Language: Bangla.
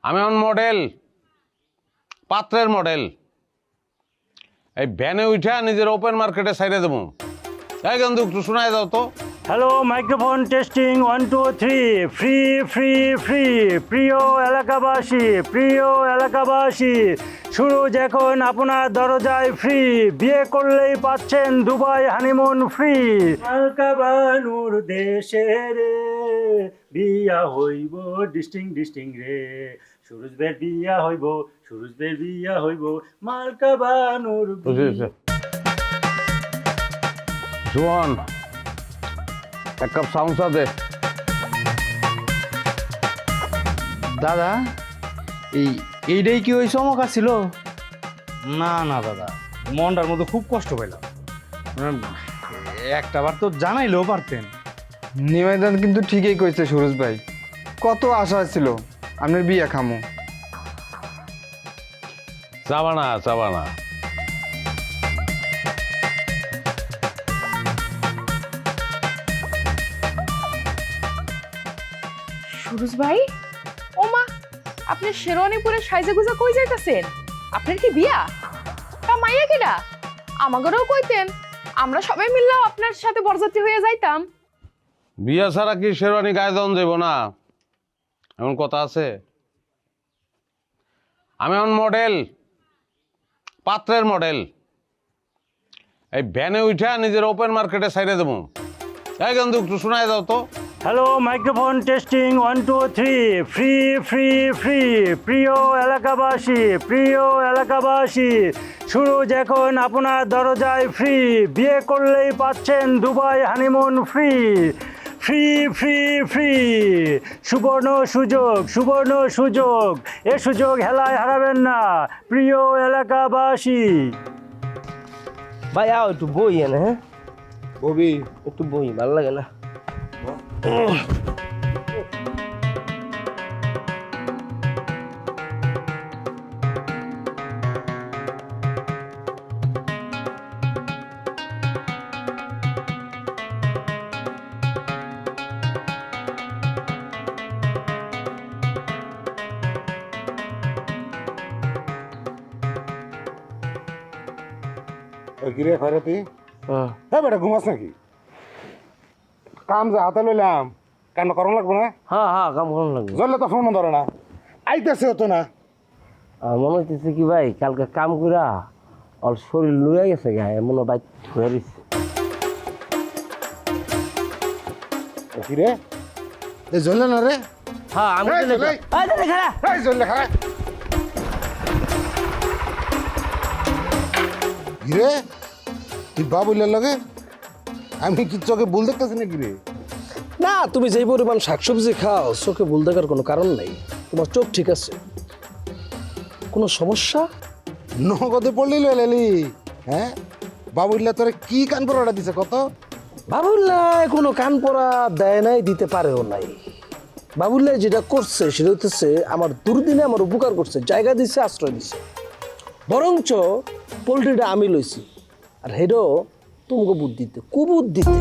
আমি এখন মডেল, পাত্রের মডেল। এই ভ্যানে উঠা নিজের ওপেন মার্কেটে সাইডে দেবো। এই কিন্তু একটু শোনায় দাও তো। Hello, microphone testing 1 2 3। Free free free. প্রিয় এলাকাবাসী, সুরজ এখন আপনার দরজায় ফ্রি। বিয়ে করলেই পাচ্ছেন দুবাই হানিমুন ফ্রি। হালকা বানুর দেশে রে বিয়া হইব ডিস্টিং রে। সুরজবের বিয়া হইব মালকা বানুর। জোয়ান, এক কাপ সাউন্ড দে। দাদা এইটাই কি ওই চমকা ছিল? না না দাদা, মনটার মধ্যে খুব কষ্ট পাইলাম। একটাবার তো জানাইলেও পারতেন। নিবেদন কিন্তু ঠিকই কইছে সুরজ ভাই, কত আশা ছিল আপনার বিয়া খামো। চাবা না। সুরজ ভাই, ও মা, আপনি শেরওয়ানি পরে সাইজে গুজা কই যাইতাছেন? আপনার কি বিয়া? তা মাইয়া কিডা? আমাগরেও কইতেন, আমরা সবাই মিললেও আপনার সাথে বরযাত্রী হয়ে যাইতাম। বিয়া ছাড়া কি শেরওয়ানি গায়ে দেওয়া যাইব না? এমন কথা আছে? আমি এখন মডেল, পাত্রের মডেল। এই ভ্যানে উঠা নিজের ওপেন মার্কেটে সাইডে দেবো। এই কিন্তু একটু শোনায় দাও তো। Hello, microphone testing 1 2 3। Free free free. প্রিয় এলাকাবাসী, সুরজ এখন আপনার দরজায় ফ্রি। বিয়ে করলেই পাচ্ছেন Dubai honeymoon free. Free free free. সুবর্ণ সুযোগ, এ সুযোগ হেলায় হারাবেন না প্রিয় এলাকাবাসী। ভাই আও একটু বই এনে। হ্যাঁ ববি, একটু বই, ভালো লাগে না। কিরে খয়রাতি, হ্যাঁ বেটা ঘুমাস নাকি? কাম যা হাতে লইলাম, কান্না করন লাগবে না? হ্যাঁ কাম করুন লাগবে। জলে তো ফোন ধরে না, আইতেছে হতো না। মনে হইতেছে কি ভাই, কালকে কাম করা ওর শরীর লুয়ে গেছে গায়ে, মনে বাইক হয়ে দিচ্ছে। কিরে এই জলে না রে? হ্যাঁ আমি এই জলে, এই জলে খারা। কিরে তুই বাবুলের লগে? আমি কি চোখে ভুল দেখতেছি না? কিরে না, তুমি যেই পরিমাণ শাকসবজি খাও, চোখে ভুল দেখার কোনো কারণ নেই। তোমার চোখ ঠিক আছে, কোনো সমস্যা? নগদে পড়লি লইলি? হ্যাঁ বাবুল্লা তোরে কি কান পড়াটা দিছে কত? বাবুল্লাহ কোনো কান পড়া দেয় নাই, দিতে পারেও নাই। বাবুল্লাহ যেটা করছে সেটা হচ্ছে আমার দুর্দিনে আমার উপকার করছে, জায়গা দিচ্ছে, আশ্রয় দিচ্ছে। বরঞ্চ পোল্ট্রিটা আমি লইছি, আর হেডও তোমাকে কুবুদ্ধিতে।